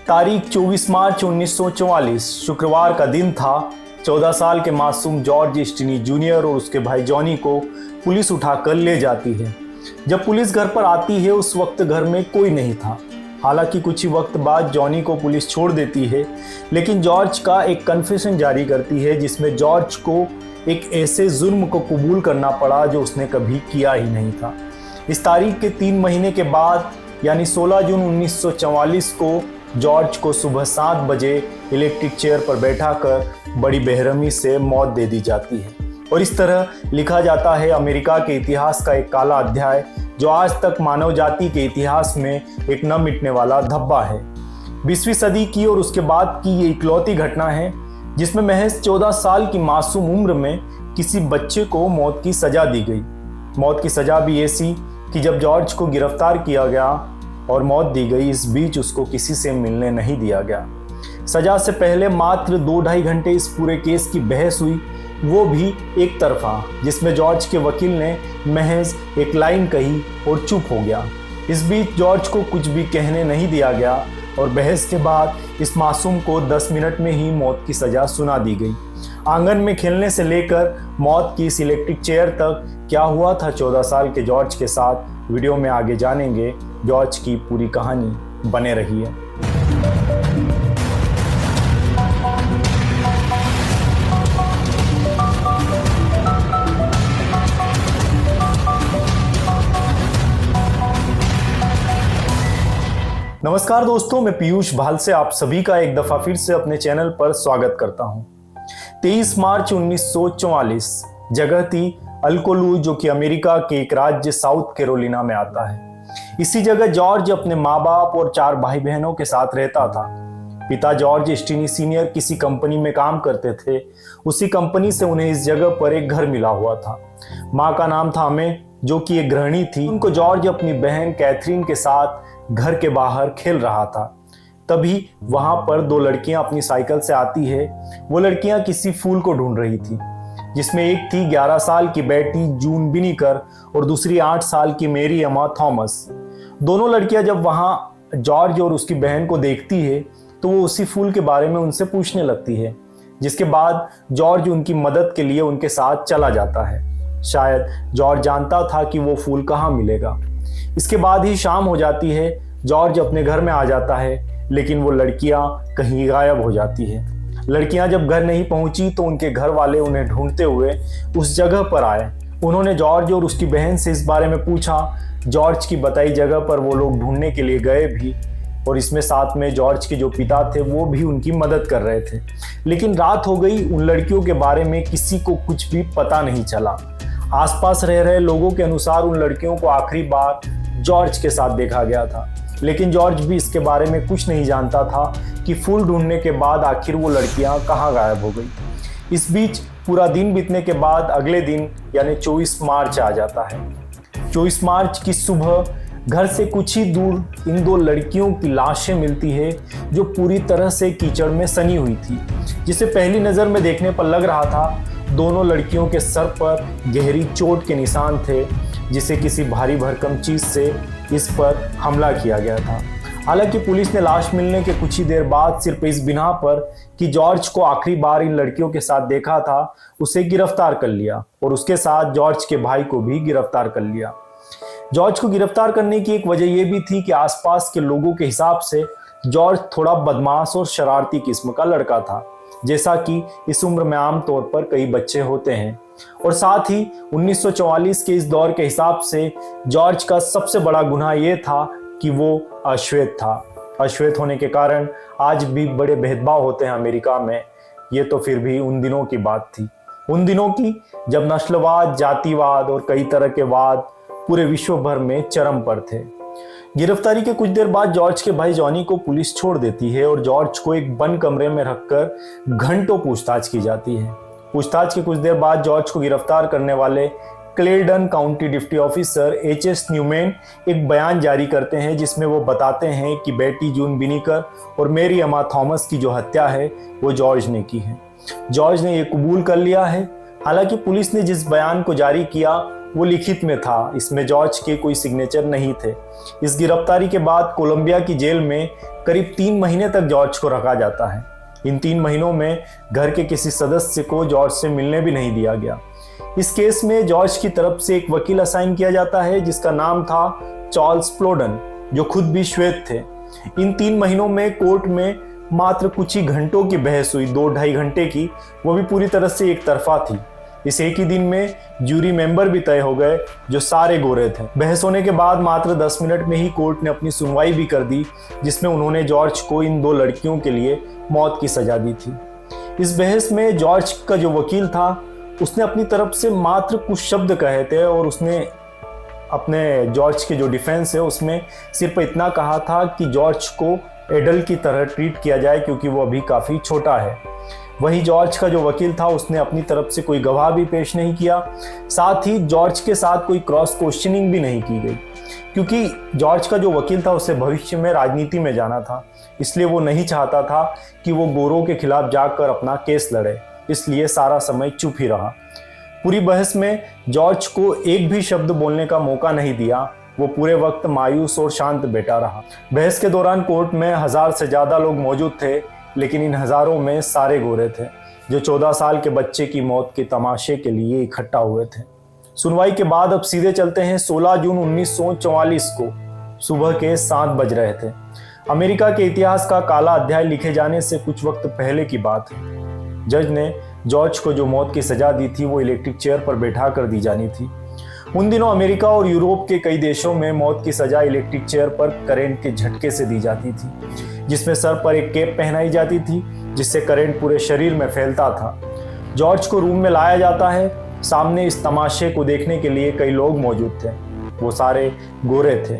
तारीख 24 मार्च 1944 शुक्रवार का दिन था। 14 साल के मासूम जॉर्ज स्टिनी जूनियर और उसके भाई जॉनी को पुलिस उठाकर ले जाती है। जब पुलिस घर पर आती है उस वक्त घर में कोई नहीं था। हालांकि कुछ ही वक्त बाद जॉनी को पुलिस छोड़ देती है, लेकिन जॉर्ज का एक कन्फेशन जारी करती है जिसमें जॉर्ज को एक ऐसे जुर्म को कबूल करना पड़ा जो उसने कभी किया ही नहीं था। इस तारीख के 3 महीने के बाद यानी 16 जून 1944 को जॉर्ज को सुबह 7 बजे इलेक्ट्रिक चेयर पर बैठाकर बड़ी बेरहमी से मौत दे दी जाती है। और इस तरह लिखा जाता है अमेरिका के इतिहास का एक काला अध्याय जो आज तक मानव जाति के इतिहास में एक न मिटने वाला धब्बा है। 20वीं सदी की और उसके बाद की ये इकलौती घटना है जिसमें महज 14 साल की मासूम उम्र में किसी बच्चे को मौत की सजा दी गई। मौत की सजा भी ऐसी कि जब जॉर्ज को गिरफ्तार किया गया और मौत दी गई, इस बीच उसको किसी से मिलने नहीं दिया गया। सजा से पहले मात्र 2-2.5 घंटे इस पूरे केस की बहस हुई, वो भी एक तरफा, जिसमें जॉर्ज के वकील ने महज एक लाइन कही और चुप हो गया। इस बीच जॉर्ज को कुछ भी कहने नहीं दिया गया और बहस के बाद इस मासूम को 10 मिनट में ही मौत की सजा सुना दी गई। आंगन में खेलने से लेकर मौत की इस इलेक्ट्रिक चेयर तक क्या हुआ था 14 साल के जॉर्ज के साथ, वीडियो में आगे जानेंगे। जॉर्ज की पूरी कहानी बने रही है। नमस्कार दोस्तों, मैं पीयूष भाल से आप सभी का एक दफा फिर से अपने चैनल पर स्वागत करता हूं। 23 मार्च 1944 जगह थी अल्कोलू, जो कि अमेरिका के एक राज्य साउथ कैरोलिना में आता है। इसी जगह जॉर्ज अपने माँ बाप और 4 भाई बहनों के साथ रहता था। पिता जॉर्ज स्टिनी सीनियर किसी कंपनी में काम करते थे। उसी कंपनी से उन्हें इस जगह पर एक घर मिला हुआ था। माँ का नाम था अमे, जो कि एक गृहिणी थी। उनको जॉर्ज अपनी बहन कैथरीन के साथ घर के बाहर खेल रहा था। तभी वहां पर 2 लड़कियां अपनी साइकिल से आती है। वो लड़कियां किसी फूल को ढूंढ रही थी, जिसमें एक थी 11 साल की बेटी जून बिनीकर और दूसरी 8 साल की मेरी एमा थॉमस। दोनों लड़कियां जब वहां जॉर्ज और उसकी बहन को देखती है तो वो उसी फूल के बारे में उनसे पूछने लगती है, जिसके बाद जॉर्ज उनकी मदद के लिए उनके साथ चला जाता है। शायद जॉर्ज जानता था कि वो फूल कहाँ मिलेगा। इसके बाद ही शाम हो जाती है। जॉर्ज अपने घर में आ जाता है, लेकिन वो लड़कियां कहीं गायब हो जाती है। लड़कियां जब घर नहीं पहुंची तो उनके घर वाले उन्हें ढूंढते हुए उस जगह पर आए। उन्होंने जॉर्ज और उसकी बहन से इस बारे में पूछा। जॉर्ज की बताई जगह पर वो लोग ढूंढने के लिए गए भी, और इसमें साथ में जॉर्ज के जो पिता थे वो भी उनकी मदद कर रहे थे। लेकिन रात हो गई। उन लड़कियों के बारे में किसी को कुछ भी पता नहीं चला। आसपास रह रहे लोगों के अनुसार उन लड़कियों को आखिरी बार जॉर्ज के साथ देखा गया था, लेकिन जॉर्ज भी इसके बारे में कुछ नहीं जानता था कि फूल ढूंढने के बाद आखिर वो लड़कियां कहाँ गायब हो गई। इस बीच पूरा दिन बीतने के बाद अगले दिन यानी 24 मार्च आ जाता है। 24 मार्च की सुबह घर से कुछ ही दूर इन 2 लड़कियों की लाशें मिलती है, जो पूरी तरह से कीचड़ में सनी हुई थी, जिसे पहली नज़र में देखने पर लग रहा था दोनों लड़कियों के सर पर गहरी चोट के निशान थे, जिसे किसी भारी भरकम चीज से इस पर हमला किया गया था। हालांकि पुलिस ने लाश मिलने के कुछ ही देर बाद सिर्फ इस बिना पर कि जॉर्ज को आखिरी बार इन लड़कियों के साथ देखा था, उसे गिरफ्तार कर लिया और उसके साथ जॉर्ज के भाई को भी गिरफ्तार कर लिया। जॉर्ज को गिरफ्तार करने की एक वजह यह भी थी कि आसपास के लोगों के हिसाब से जॉर्ज थोड़ा बदमाश और शरारती किस्म का लड़का था, जैसा कि इस उम्र में आमतौर पर कई बच्चे होते हैं। और साथ ही 1944 के इस दौर के हिसाब से जॉर्ज का सबसे बड़ा गुनाह यह था कि वो अश्वेत था। अश्वेत होने के कारण आज भी बड़े भेदभाव होते हैं अमेरिका में। ये तो फिर भी उन दिनों की बात थी, उन दिनों की जब नस्लवाद, जातिवाद और कई तरह के वाद पूरे विश्व भर में चरम पर थे। गिरफ्तारी के कुछ देर बाद जॉर्ज के भाई जॉनी को पुलिस छोड़ देती है और जॉर्ज को एक बंद कमरे में रखकर घंटों पूछताछ की जाती है। पूछताछ के कुछ देर बाद जॉर्ज को गिरफ्तार करने वाले Clayton County deputy officer H S. Newman एक बयान जारी करते हैं, जिसमें वो बताते हैं कि बेटी जून बिनीकर और मेरी एमा थॉमस की जो हत्या है वो जॉर्ज ने की है। जॉर्ज ने ये कबूल कर लिया है। हालांकि पुलिस ने जिस बयान को जारी किया वो लिखित में था, इसमें जॉर्ज के कोई सिग्नेचर नहीं थे। इस गिरफ्तारी के बाद कोलंबिया की जेल में करीब 3 महीने तक जॉर्ज को रखा जाता है। इन 3 महीनों में घर के किसी सदस्य को जॉर्ज से मिलने भी नहीं दिया गया। इस केस में जॉर्ज की तरफ से एक वकील असाइन किया जाता है जिसका नाम था चार्ल्स प्लोडन, जो खुद भी श्वेत थे। इन 3 महीनों में कोर्ट में मात्र कुछ ही घंटों की बहस हुई, 2-2.5 घंटे की, वो भी पूरी तरह से एक तरफा थी। इस एक ही दिन में जूरी मेंबर भी तय हो गए जो सारे गोरे थे। बहस होने के बाद मात्र 10 मिनट में ही कोर्ट ने अपनी सुनवाई भी कर दी, जिसमें उन्होंने जॉर्ज को इन 2 लड़कियों के लिए मौत की सजा दी थी। इस बहस में जॉर्ज का जो वकील था उसने अपनी तरफ से मात्र कुछ शब्द कहे थे और उसने अपने जॉर्ज के जो डिफेंस है उसमें सिर्फ इतना कहा था कि जॉर्ज को एडल्ट की तरह ट्रीट किया जाए क्योंकि वो अभी काफ़ी छोटा है। वही जॉर्ज का जो वकील था उसने अपनी तरफ से कोई गवाह भी पेश नहीं किया, साथ ही जॉर्ज के साथ कोई क्रॉस क्वेश्चनिंग भी नहीं की गई, क्योंकि जॉर्ज का जो वकील था उसे भविष्य में राजनीति में जाना था, इसलिए वो नहीं चाहता था कि वो गोरों के खिलाफ जाकर अपना केस लड़े, इसलिए सारा समय चुप ही रहा। पूरी बहस में जॉर्ज को एक भी शब्द बोलने का मौका नहीं दिया, वो पूरे वक्त मायूस और शांत बैठा रहा। बहस के दौरान कोर्ट में 1000 से ज़्यादा लोग मौजूद थे, लेकिन इन हज़ारों में सारे गोरे थे जो 14 साल के बच्चे की मौत के तमाशे के लिए इकट्ठा हुए थे। सुनवाई के बाद अब सीधे चलते हैं 16 जून 1944 को। सुबह के 7 बज रहे थे। अमेरिका के इतिहास का काला अध्याय लिखे जाने से कुछ वक्त पहले की बात है। जज ने जॉर्ज को जो मौत की सजा दी थी वो इलेक्ट्रिक चेयर पर बैठा कर दी जानी थी। उन दिनों अमेरिका और यूरोप के कई देशों में मौत की सजा इलेक्ट्रिक चेयर पर करंट के झटके से दी जाती थी, जिसमें सर पर एक कैप पहनाई जाती थी जिससे करंट पूरे शरीर में फैलता था। जॉर्ज को रूम में लाया जाता है। सामने इस तमाशे को देखने के लिए कई लोग मौजूद थे, वो सारे गोरे थे।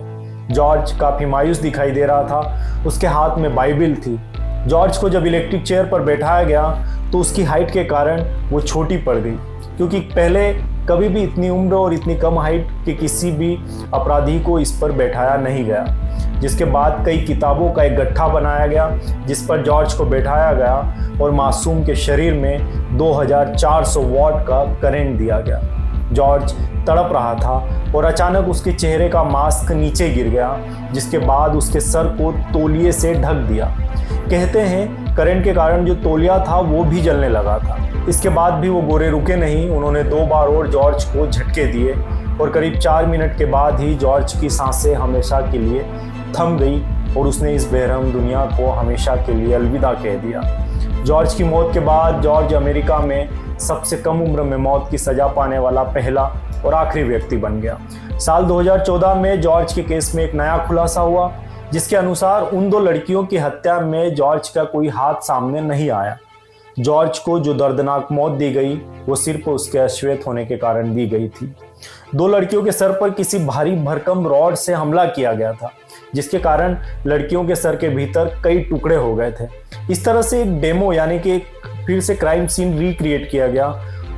जॉर्ज काफी मायूस दिखाई दे रहा था, उसके हाथ में बाइबिल थी। जॉर्ज को जब इलेक्ट्रिक चेयर पर बैठाया गया तो उसकी हाइट के कारण वो छोटी पड़ गई, क्योंकि पहले कभी भी इतनी उम्र और इतनी कम हाइट के किसी भी अपराधी को इस पर बैठाया नहीं गया। जिसके बाद कई किताबों का एक गट्ठा बनाया गया जिस पर जॉर्ज को बैठाया गया और मासूम के शरीर में 2400 वॉट का करंट दिया गया। जॉर्ज तड़प रहा था और अचानक उसके चेहरे का मास्क नीचे गिर गया, जिसके बाद उसके सर को तौलिए से ढक दिया। कहते हैं करंट के कारण जो तौलिया था वो भी जलने लगा था। इसके बाद भी वो गोरे रुके नहीं, उन्होंने 2 बार और जॉर्ज को झटके दिए और करीब 4 मिनट के बाद ही जॉर्ज की सांसें हमेशा के लिए थम गई और उसने इस बेरहम दुनिया को हमेशा के लिए अलविदा कह दिया। जॉर्ज की मौत के बाद जॉर्ज अमेरिका में सबसे कम उम्र में मौत की सजा पाने वाला पहला और आखिरी व्यक्ति बन गया। साल 2014 में जॉर्ज के केस में एक नया खुलासा हुआ, जिसके अनुसार उन 2 लड़कियों की हत्या में जॉर्ज का कोई हाथ सामने नहीं आया। जॉर्ज को जो दर्दनाक मौत दी गई वो सिर्फ उसके अश्वेत होने के कारण दी गई थी। 2 लड़कियों के सर पर किसी भारी भरकम रॉड से हमला किया गया था, जिसके कारण लड़कियों के सर के भीतर कई टुकड़े हो गए थे। इस तरह से एक डेमो यानी कि फिर से क्राइम सीन रिक्रिएट किया गया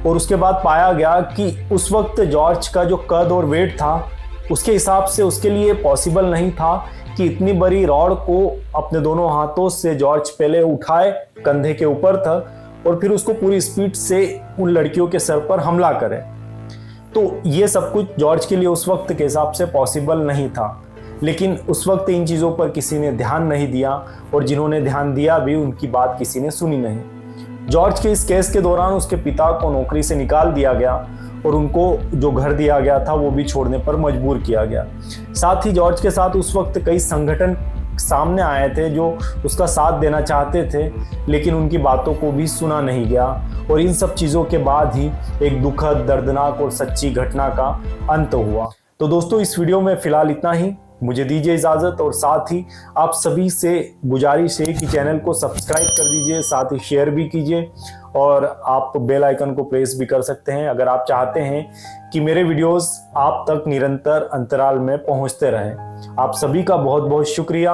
और उसके बाद पाया गया कि उस वक्त जॉर्ज का जो कद और वेट था उसके हिसाब से उसके लिए पॉसिबल नहीं था कि इतनी बड़ी रॉड को अपने दोनों हाथों से जॉर्ज पहले उठाए, कंधे के ऊपर था, और फिर उसको पूरी स्पीड से उन लड़कियों के सर पर हमला करे। तो ये सब कुछ जॉर्ज के लिए उस वक्त के हिसाब से पॉसिबल नहीं था, लेकिन उस वक्त इन चीज़ों पर किसी ने ध्यान नहीं दिया और जिन्होंने ध्यान दिया भी उनकी बात किसी ने सुनी नहीं। जॉर्ज के इस केस के दौरान उसके पिता को नौकरी से निकाल दिया गया और उनको जो घर दिया गया था वो भी छोड़ने पर मजबूर किया गया। साथ ही जॉर्ज के साथ उस वक्त कई संगठन सामने आए थे जो उसका साथ देना चाहते थे, लेकिन उनकी बातों को भी सुना नहीं गया और इन सब चीज़ों के बाद ही एक दुखद, दर्दनाक और सच्ची घटना का अंत हुआ। तो दोस्तों, इस वीडियो में फिलहाल इतना ही। मुझे दीजिए इजाज़त और साथ ही आप सभी से गुजारिश है कि चैनल को सब्सक्राइब कर दीजिए, साथ ही शेयर भी कीजिए और आप बेल आइकन को प्रेस भी कर सकते हैं अगर आप चाहते हैं कि मेरे वीडियोस आप तक निरंतर अंतराल में पहुंचते रहें। आप सभी का बहुत बहुत शुक्रिया।